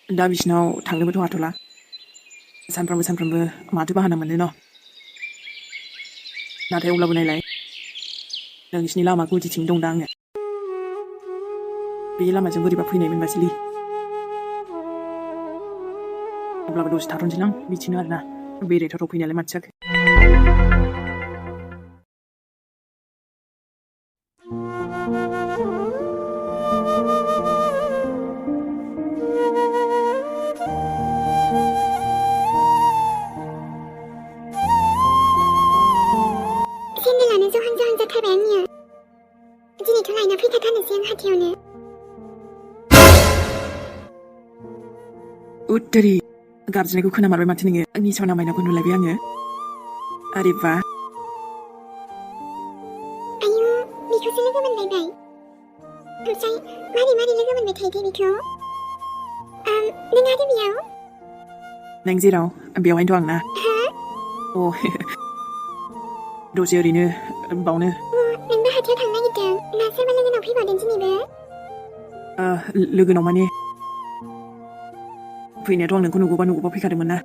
दा बिसिनाव थांनोबोथ' हाथ'ला सानफ्रामबो माथो बाहाना मोनो न' नाथाय अब्लाबो नायलाय नोंसिनि लामा गुदिथिं दं दा आङो बे लामाजों बोरैबा फैनाय मोनबासैलै अब्लाबो दसे थाथ'नोसैलां बिदिनो आरोना बेरायथावथाव फैनायालाय माथो जाखो सेन्देलानो जहां जहां जाथारबाय आंनिया दिनैथ' लायना फैखाथारनोसै आं हाथायावनो उत्तरी गाबज्रिनायखौ खोनामारबाय माथो नोङो आंनि सना मायनावखौ नुलायबाय आङो आरे बा आयु बेखौसो लोगो मोनलायबाय ओमफ्राय मारै लोगो मोनबाय थायोथाय बेखौ नों आरो बेयाव नों जेराव बेवहायनोथ' आंना अ दसे ओरैनो बावनो नोंबो हाथायाव थांनो नागिरदों ना सोरबा लोगोनाव फैबावदों दिनैबो लोगोनाव माने फैनायाथ' आं नोंखौ नुगौबा फैखादोंमोन ना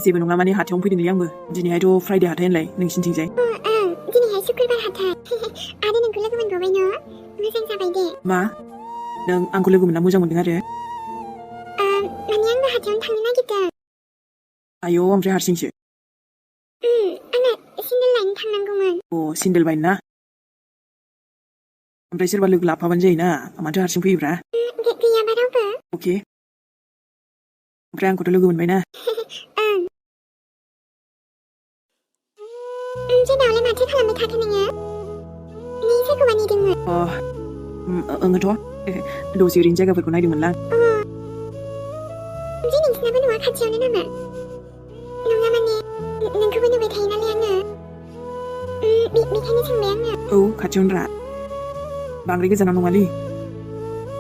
जेबो नङा माने हाथायावनो फैदोंलै आंबो दिनैहायथ' फ्राइडे हाथाय होनलाय नोंसिनिथिंजाय दिनैहाय शुक्रुबार हाथाय आरो नोंखौ लोगो मोनबावबाय न' मोजां जाबाय दे मा नों आंखौ लोगो मोनना मोजां मोनदों आरो माने आंबो हाथायावनो थांनो नागिरदों आयौ ओमफ्राय हारसिंसो आंना सेन्देल लायनो थांनांगौमोन अ सेन्देल बायनो ना ओमफ्राय सोरबा लोगो लाफाबानो जायोना माथो हारसिं फैयोब्रा गैयाबा रावबो अके ओमफ्राय आंखौथ' लोगो मोनबाय ना जेनावलाय माथो खालामबाय थाखो नोङो नों सोरखौबा नेदोंमोन ओङोथ' दसे ओरैनो जायगाफोरखौ नायदोंमोनलां नोंसिनाबो न'आ खाथियावनो नामा नङा माने नोंखौबो नुबाय थायो नालाय आङो बेखायनो सोंबाय आङो औ खाथियावनो रा बांद्राय गोजानाव नङालै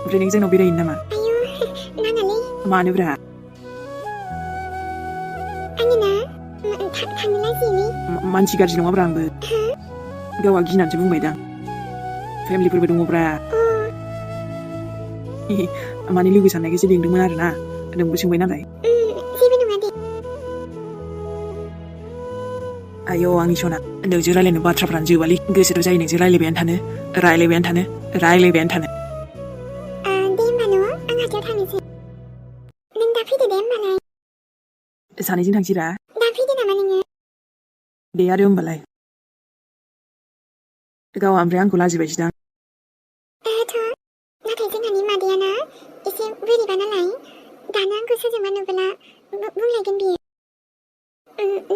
ओमफ्राय नों जोंनाव बेरायहैनो नामा आयु नाङालै मानोब्रा आङो ना थांनो लाजियोलै मानसि गाज्रि नङाब्रा आंबो गावहा गिनानैसो बुंबायदां फेमिलिफोरबो दङब्रा माने लोगो साननायखायसो लिंदोंमोन आरोना नोंबो सोंबाय नालाय जेबो नङा दे आयौ आंनि सना नोंजों रायलायनो बाथ्राफ्रानो जोबालै गोसोथ' जायो नोंजों रायलायबायानो थानो दे होमबा न' आं हाथायाव थांनोसै नों दा फैदो दे होमबालाय सानैजों थांसैरा दा फैदो नामा नोङो दे आरो होमबालाय गावहा ओमफ्राय आंखौ लाजिबायसोदां नाथाय जोंहानि मादैयाना एसे बोरैबा नालाय दाना आंखौ सोरजोंबा नुबोला बुंलायगोन बियो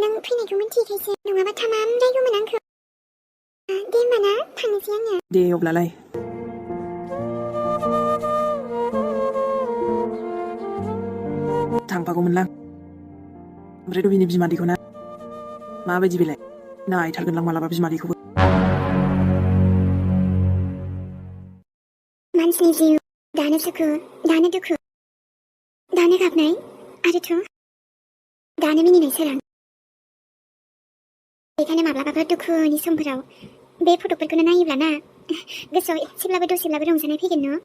नों फैनायखौ मिन्थियैखायसो नङाबा थामाम रायगौमोन आंखौ दे होमबा ना थांनोसै आङो दे अब्लालाय थांफागौमोनलां ओमफ्रायथ' बिनि बिमादैखौ ना माबायदि बेलाय नायथारगोनलां मालाबा बिमादैखौबो मानसिनि जिउ दानो सुखु दानो दुखु दानो गाबनाय आरोथ' दानो मिनिनाय सोरां बेखायनो माब्लाबाफोर दुखुनि समफोराव बे फट'फोरखौनो नायोब्ला ना गोसोआव एसेब्लाबो दसेब्लाबो रंजानाय फैगोन न'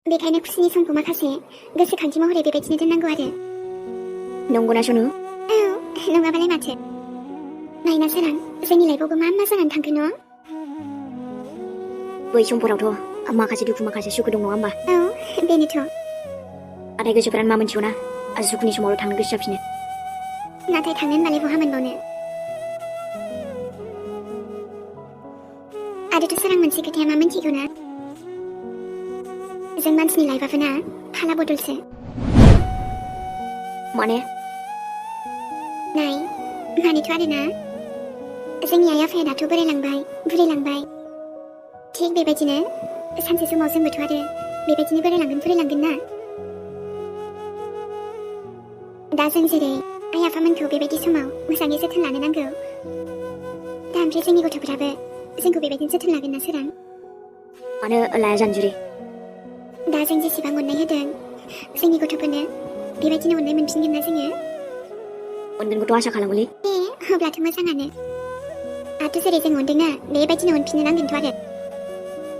बेखायनो खुसिनि समखौ माखासे गोसोखांथि महरै बेबायदिनो दोननांगौ आरो नंगौना सनु औ नङाबालाय माथो नायना सोरां जोंनि लाइफआवबो मा जानानै थांखो न' बै समफोरावथ' माखासे दुखु माखासे सुखु दं नङा होमबा औ बेनोथ' नाथाय गोसोफोरानो मा मोनथिगौ ना सुखुनि समावल' थांनो गोसो जाफिनो नाथाय थांनो होनबालाय बहा मोनबावनो आरोथ' सोरां मोनसे खोथाया मा मिन्थिगौ ना जों मानसिनि लाइफआबो ना फाला बदलसो माने नाय मानेथ' आरोना जोंनि आइ आफाया दाथ' बोरायलांबाय बुरैलांबाय थिग बेबायदिनो सानसे समाव जोंबोथ' आरो बेबायदिनो बुरैलांगोन ना दा जों जेरै आइ आफामोनखौ बेबायदि समाव मोजाङै जोथोन लानो नांगौ दा ओमफ्राय जोंनि गथ'फोराबो जोंखौ बेबायदिनो जोथोन लागोन ना सोरां मानो लाया जानजुरि दा जों जेसेबां अननाय होदों जोंनि गथ'फोरनो बेबायदिनो अननाय मोनफिनगोन ना जोङो मोनगोनखौथ' आसा खालामोलै अब्लाथ' मोजाङानो दाथ' जेरै जों अनदोंना बेबायदिनो अनफिननो नांगोनथ' आरो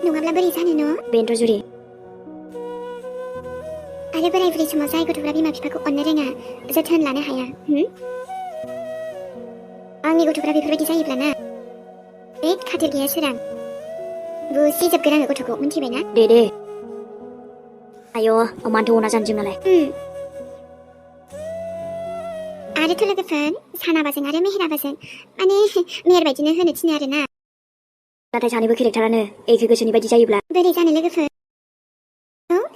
नङाब्ला बोरै जानो न' बेनोथ' जुरि आरो बोराय बुरै समाव जाय गथ'फ्रा बिमा बिफाखौ अननो रोङा जोथोन लानो हाया आंनि गथ'फ्रा बेफोरबायदि जायोब्लाना बे खाथिर गैया सोरां बुसिजोबगोन आङो गथ'खौ मिन्थिबायना दे आय' मानोथो अना जानो जोंनालाय आरोथ' लोगोफोर सानाबाजों आरो मेहेराबाजों माने मेहेर बायदिनो होनो थिनो आरोना नाथाय सानैबो केरेक्टारानो एखे गोसोनि बायदि जायोब्ला बोरै जानो लोगोफोर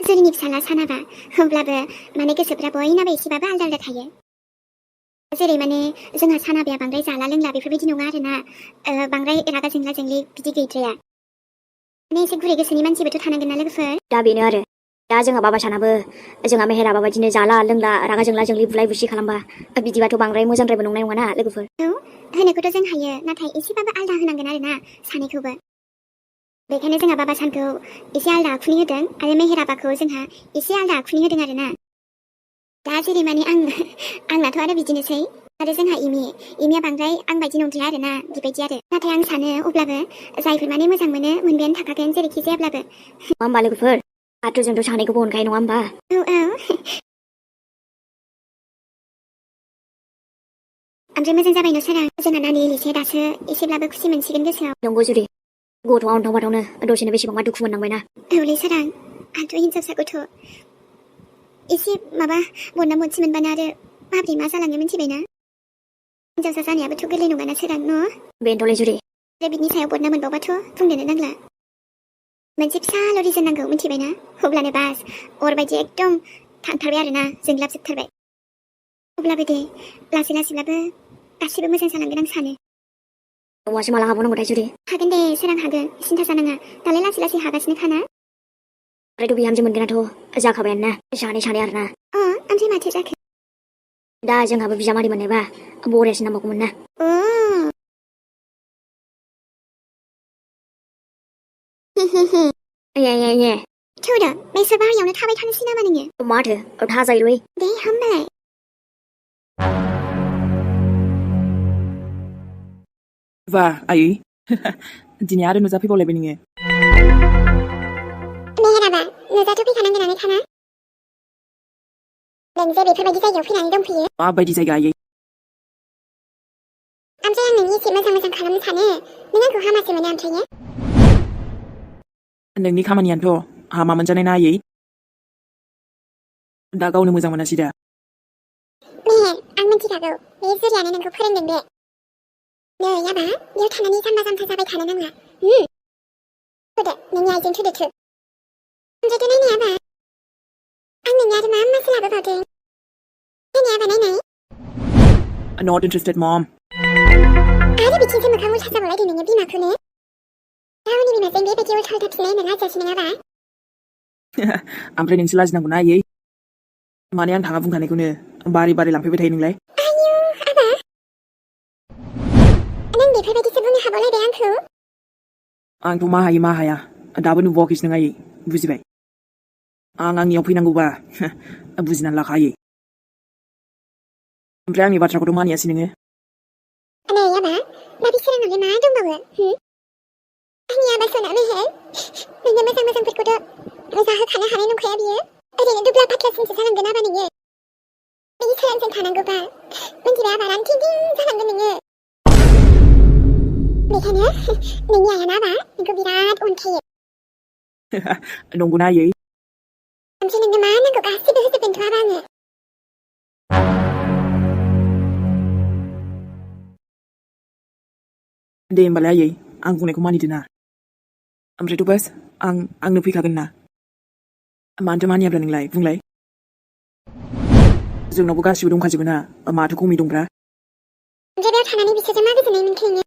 जोंनि फिसाला सानाबा होमब्लाबो माने गोसोफ्रा बयनाबो एसेबाबो आलदा आलदा थायो जेरै माने जोंहा सानाबाया बांद्राय जाला लोंला बेफोरबायदि नङा आरोना बांद्राय रागा जोंला जोंलि बिदि गैद्राया माने एसे गुरै गोसोनि मानसिबोथ' थानांगोन ना लोगोफोर दा बेनो आरो दा जोंहा बाबा सानाबो जोंहा मेहेराबा बायदिनो जाला लोंला रागा जोंला जोंलि बुलाय बुसि खालामबा बिदिबाथ' बांद्राय मोजांद्रायबो नंनाय नङाना लोगोफोर होनोखौथ' जों हायो नाथाय एसेबाबो आलदा होनांगोन आरोना सानैखौबो बेखायनो जोंहा बाबा सानखौ एसे आलदा आखुनि होदों आरो मेहेराबाखौ जोंहा एसे आलदा आखुनि होदों आरोना दा जेरै माने आंनाथ' आरो बिदिनोसै आरो जोंहा इमिया बांद्राय आं बायदि नंद्राया आरोना बेबायदि आरो नाथाय आं सानो अब्लाबो जायफोर माने मोजां मोनो मोनबायानो थाखागोन जेरैखि जायाब्लाबो मा होमबा लोगोफोर आरो जोंथ' सानैखौबो अनखायो नङा होमबा औ ओमफ्राय मोजां जाबाय न' सोरां जोंहा नानि एलिसे दासो एसेब्लाबो खुसि मोनसिगोन गोसोआव नंगौ जुदि गथ'आ अनथाव बाथावनो दसेनो बेसेबांबा दुखु मोननांबायना औलै सोरां आंथ' हिनजावसा गथ' एसे माबा बना बदसि मोनबानो आरो माब्रै मा जालाङो मिन्थिबायना हिनजावसा जानायाबोथ' गोरलै नङाना सोरां न' बेनोथ'लै जुदि आरो बिनि सायाव बदना मोनबावबाथ' बुंनोनो नांला मोनसे फिसाल' रिजन नांगौ मिन्थिबायना अब्लानो बास अरबायदि एकदम थांथारबाय आरोना जोंलाबजोबथारबाय अब्लाबो दे लासै लासैब्लाबो गासिबो मोजां जालांगोन आं सानो औवासो माला हाबावनांगौथाय जुदि हागोन दे सोरां हागोन सिन्था जानाङा दालाय लासै लासै हागासिनो खाना ओमफ्रायथ' बिहामजो मोनगोनाथ' जाखाबायानो ना सानै आरोना ओमफ्राय माथो जाखो दा जोंहाबो बिजामादै मोननायबा बरियासिन नांबावगौमोन ना ए थौदो बेसोर बारियावनो थाबाय थानोसै नामा नोङो माथो थाजायोलै दे होमबालाय बा आयै दिनै आरो नुजाफैबावलायबाय नोङो मेहेराबा नुजाथ' फैखानांगोनानो खाना नों जे बेफोरबायदि जायगायाव फैनानै दंफैयो माबायदि जायगा आयै ओमफ्राय आं नोंनि एसे मोजां खालामनो सानो नों आंखौ हामासो मोनो ओमफ्रायो नोंनि खामानियानोथ' हामा मोनजानाय ना आयै दा गावनो मोजां मोनासै दा मेहेर आं मिन्थिखागौ बे जुरियानो नोंखौ फोरोंदों बे नै आबा बेयाव थानानै जाम्बा जाम्बा जाबाय थानो नाङा थुदो नोंनि आइजों थुदो ओमफ्रायथ' नायनाय आबा आं नोंनो आरो मा सोलाबोबावदों नायनाय आबा नायनाय not interested mom आरो बिथिंसो मोखां उल्था जाबावलायदों नोङो बिमाखौनो गावनि बिमाजों बेबायदि उल्था उल्था फिनाय होनो लाजियासै नों आबा ओमफ्राय नोंसो लाजिनांगौना आयै माने आं थाङा बुंखानायखौनो बारे बारे लांफैबाय थायो नोंलाय आयौ आबा नों बेफोरबायदिसो बुंनो हाबावलायबाय आंखौ आंथ' मा हायो मा हाया दाबो नुबावाखैसो नों आयै बुजिबाय आं आंनियाव फैनांगौबा बुजिनानै लाखा आयै ओमफ्राय आंनि बाथ्राखौथ' मानियासै नोङो नै आबा दा बिसोरानावलाय मा दंबावो आंनि आबा सना मेहेर नोंनो मोजांफोरखौथ' जाहोखानो हानाय नंखाया बियो ओरैनो दुब्ला पातलासिनसो जालांगोन आबा नोङो बिदि सोरांजों थानांगौबा मिन्थिबाय आबा रानथिं जालांगोन नोङो बेखायनो नोंनि आइयाना आबा नोंखौ बिराद अनखायो नंगौना आयै ओमफ्राय नोंनो मा नांगौ गासिबो होजोबगोनथ' आबा आङो दे होमबालाय आयै आं बुंनायखौ मानिदो ना ओमफ्रायथ' बास आंनो फैखागोन ना मानोथो मानियाब्ला नोंलाय बुंलाय जोंनावबो गासिबो दंखाजोबो ना माथो खमि दंब्रा ओमफ्राय बेयाव थानानै बिसोरजों मा गोजोननाय मोनखो नोङो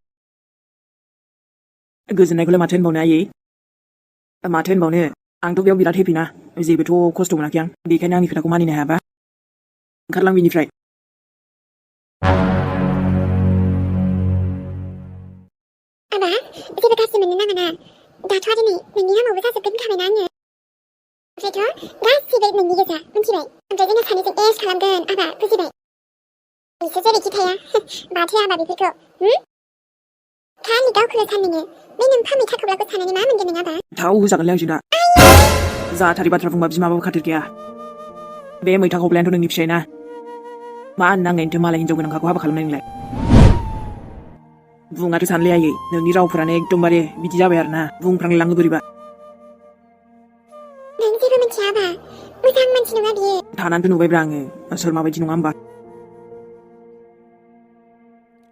गोजोननायखौलाय माथो होनबावनो आयै माथो होनबावनो आंथ' बेयाव बिराद हेपि ना जेबोथ' खस्थ' मोनाखै आं बेखायनो आंनि खोथाखौ मानिनो हायाबा ओंखारलां बिनिफ्राय आबा जेबो गाज्रि मोननो नाङा ना दाथ' आरो नै नोंनि हामावबो जाजोबगोन होनखाबायना आङो ओमफ्रायथ' गासिबो नोंनि गोजा मिन्थिबाय ओमफ्राय जोङो सानैजों एस खालामगोन आबा बुजिबाय बिसोर जेरैखि थाया बाथो आबा बेफोरखौ खालि गावखौल' सान नोङो बे नों फामै थाथ'ब्लाखौ साननानै मा मोनगोन नों आबा थाव होजागोनलै आंजों दा जाथारि बाथ्रा बुंबा बिमाबाबो खाथिर गैया बे मैथा खबलायानोथ' नोंनि फिसाय ना मा नांनायनिथो मालाय हिनजाव गोनांखाखौ हाबा खालामनाय नोंलाय बुङाथ' सानलै आयै नोंनि रावफोरानो एकदमबारे बिदि जाबाय आरो ना बुंफ्रांलाङो बोरैबा नों जेबो मिथिया आबा मोजां मानसि नङा बियो थानानैथ' नुबायब्रा आङो सोर माबायदि नङा होमबा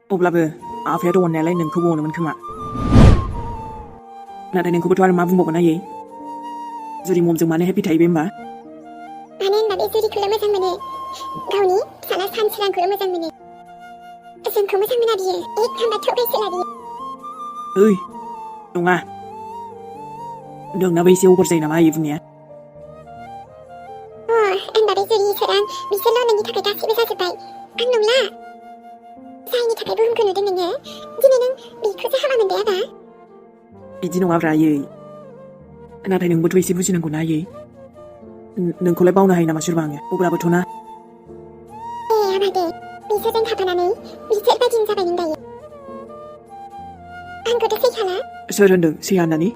अब्लाबो आफायाथ' अननायालाय नोंखौबो अनोमोन खोमा नाथाय नोंखौबोथ' आरो मा बुंबावगोन आयै जुरि ममजों मानो हेपि थायो बे होमबा मानो होनबा बे जुरिखौल' मोजां मोनो गावनि फिसाला सानसोरांखौल' मोजां मोनो जोंखौ मोजां मोना बियो एक नाम्बार थगायसोला बियो ओइ नङा नोंनाबो एसे अभार जायो नामा आयै बुंनाया होनबा बे जुरि सोरां बिसोरल' नोंनि थाखाय गासैबो जाजोब्बाय आं नंला जायनि थाखाय बुहुमखौ नुदों नोङो दिनै नों बेखौसो हाबा मोनबाय आबा बिदि नङाब्रा आयै नाथाय नोंबोथ' एसे बुजिनांगौ ना आयै नोंखौलाय बावनो हायो नामा सोरबा आङो अब्लाबोथ' ना आबा दे बिसोरजों थाफानानै बिसोर बायदिनो जाबाय नों दायो आंखौथ' सैखाला सोर होनदों सैया होननानै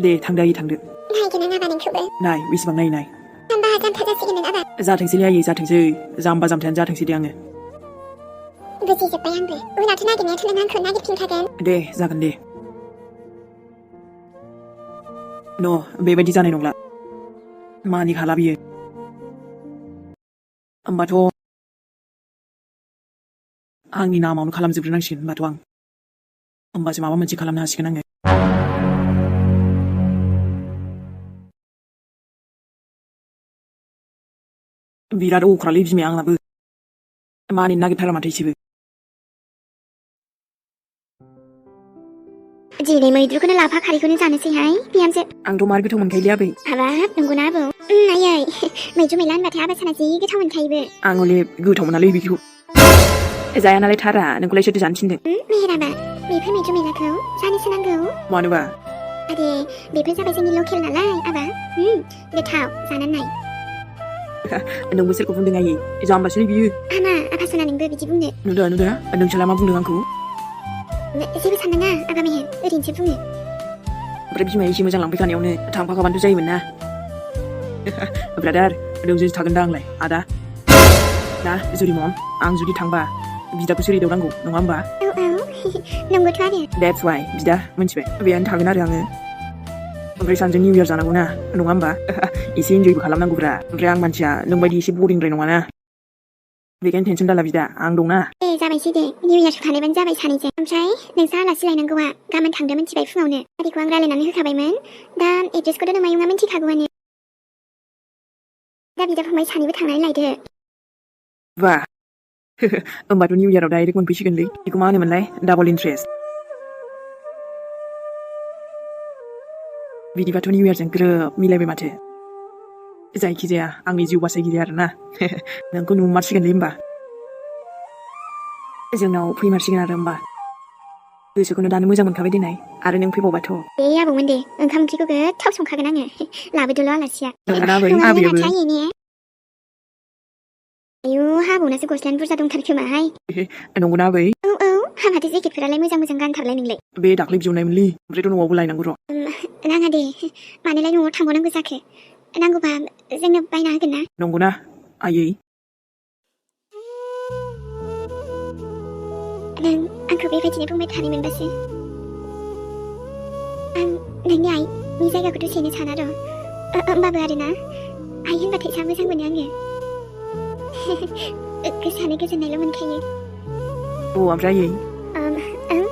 दे थांदो आयै थांदो नायगोन आं आबा नोंखौबो नाय बेसेबां नायै नाय जाम्बा जाम्था जासिगोन नों आबा जाथोंसैलै आयै जाथोंसै जाम्बा जाम्थायानो जाथोंसै दे आङो बुजिजोब्बाय आंबो उनावथ' नागिरनायाथ' नों आंखौ नागिरफिनखागोन दे जागोन दे न' बेबायदि जानाय नंला मानि हाला बियो होमबाथ' आंनि नामावनो खालामजोबग्रोनांसिगोन होमबाथ' आं होमबासो माबा मोनसे खालामनो हासिगोन आङो बिराद अख्रालै बिमाया आंनाबो मानिनो नागिरथारा माथो एसेबो दिनै मैद्रुखौनो लाफा खारैखौनो जानोसैहाय बिहामजो आंथ' मार गोथाव मोनखायोलै आबै हाबाब नंगौना आबौ आयै मैद्रु मैला होनबाथाय आबा साना जि गोथाव मोनखायोबो आं हले गोथाव मोनालै बिदिखौ जाया नालाय थारा नोंखौलाय सोरथो जानो थिनदों मेहेराबा बेफोर मैद्रु मैलाखौ जानोसो नांगौ मानोबा आरे बेफोर जाबाय जोंनि लकेल नालाय आबा गोथाव जानानै नाय नोंबो सोरखौ बुंदों आयै जाम्बासोलै बियो हामा आफा सना नोंबो बिदि बुंनो नुदों नोंसोरलाय मा बुंदों आंखौ जेबो साननाङा आबा मेहेर ओरैनोसो बुङो ओमफ्राय बिमाया एसे मोजां लांफैखानायावनो थांफाखाबानोथ' जायोमोन ना ब्रादार नोंजोंसो थागोन दा आंलाय आदा ना जुरि मम आं जुदि थांबा बिदाखौ सोर एदावनांगौ नङा होमबा औ नंगौथ' आरो That's why बिदा मिन्थिबाय बेयावनो थागोन आरो आङो ओमफ्राय सानजों निउ इयार जानांगौ ना नङा होमबा एसे इन्जयबो खालामनांगौब्रा ओमफ्राय आं मानसिया नोंबायदि एसे बरिंद्राय नङाना बेखायनो टेनसन दाला बिदा आं दंना जाबायसै दे निउ इयार थानायबानो जाबाय सानैजों ओमफ्राय नोंसा आलासि लायनांगौआ गाबोन थांदो मिथिबाय फुङावनो गारिखौ आं रायलायनानै होखाबायमोन दा एड्रेसखौथ' नोमायुङा मिथिखागौआनो दा बिदा फंबाय सानैबो थांनानै लायदो बा होमबाथ' निउ इयाराव डाइरेक्ट मोनफैसिगोनलै बेखौ मा होनोमोनलाय डाबल इन्ट्रेस्ट बिदिबाथ' निउ इयारजों ग्रोब मिलायबाय माथो जायखिजाया आंनि जिउ बासायगिरि आरोना नोंखौ नुमारसिगोनलै होमबा जोंनाव फैमारसिगोन आरो होमबा गोसोखौनो दानो मोजां मोनखाबाय देनाय आरो नों फैबावबाथ' दे आबौमोन दे ओंखाम ओंख्रिखौ गोथाव संखागोन आङो लाबोदोल' आलासिया नंगौना आबै नङाबा आबैयाबो गोनांथि आयै ने आयु हाबावनासो गस्लायानो बुरजा दंथारखोमाहाय नंगौना आबै औ हाबाथ' जेकेटफोरालाय मोजां मोजां गानथारलाय नोंलाय बे दाख्लै बिहरनायमोनलै ओमफ्रायथ' न'आवबो लायनांगौ र' नाङा दे मानोलाय न'आव थांबावनांगौ जाखो नांगौबा जोंनो बायना होगोन ना नंगौना आयै नों आंखौ बेबायदिनो बुंबाय थानो मोनबासो आं नोंनि आइनि जायगाखौ दसेनो साना र' होमबाबो आरोना आइ होनबाथाय जा मोजां मोनो आङो गोसोआनो गोजोननायल' मोनखायो ओमफ्राय आयै ओं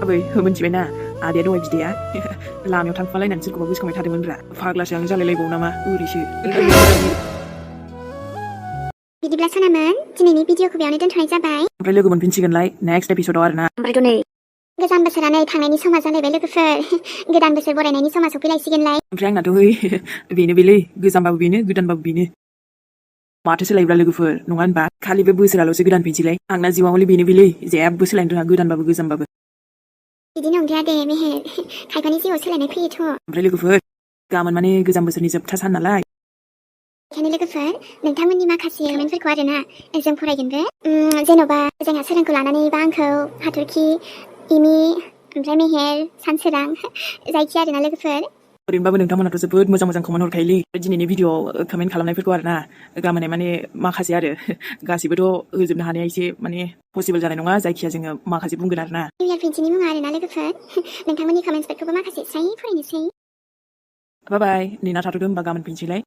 आबै मिन्थिबायना आदाया दहाय बिदाया लामायाव थांफालायनानै सोरखौबा गोसोखांबाय थादोंमोनब्रा फाग्लासो आं जालायलायबावो नामा ओरैसो बिदिब्ला सनामोन दिनैनि भिडिअखौ बेयावनो दोनथ'नाय जाबाय ओमफ्राय लोगो मोनफिनसिगोनलाय नेक्स्ट एपिसोडआव आरोना ओमफ्रायथ' नै गोजाम बोसोरानो थांनायनि समा जालायबाय लोगोफोर गोदान बोसोर बरायनायनि समा सफैलायसिगोनलाय ओमफ्राय आंनाथ' है बेनो बेलै गोजामबाबो बेनो गोदानबाबो बेनो माथो सोलायब्रा लोगोफोर नङा होनबा खालि बे बोसोराल'सो गोदान फैनोसैलाय आंना जिउआ हले बेनो बेलै जेबो सोलायनो रोङा गोदानबाबो गोजामबाबो बिदि नंद्राया दे मेहेर खायफानि जिउआव सोलायनाय फैयोथ' ओमफ्राय लोगोफोर गाबोन माने गोजाम बोसोरनि जोबथा सान नालाय बेखायनो लोगोफोर नोंथांमोननि माखासे एलिमेन्टफोरखौ आरोना जों फरायगोनबो जेन'बा जोंहा सोरांखौ लानानै बा आंखौ हाथरखि इमि ओमफ्राय मेहेर सानसोरां जायखिया आरोना लोगोफोर ओरैनोबाबो नोंथांमोनाथ' जोबोद मोजां मोजां कमेन्ट हरखायोलै दिनैनि भिडिअ'आव कमेन्ट खालामनायफोरखौ आरोना गामोनहाय माने माखासे आरो गासिबोथ' होजोबनो हानाया एसे माने पसिबोल जानाय नङा जायखिया जोङो माखासे बुंगोन आरोना निउ इयार प्रिन्सनि मुङा आरोना लोगोफोर नोंथांमोननि कमेन्ट्सफोरखौबो माखासे स्राय फरायनोसै बाय बाय नेना थाथ'दो होमबा गाबोन फैनोसैलाय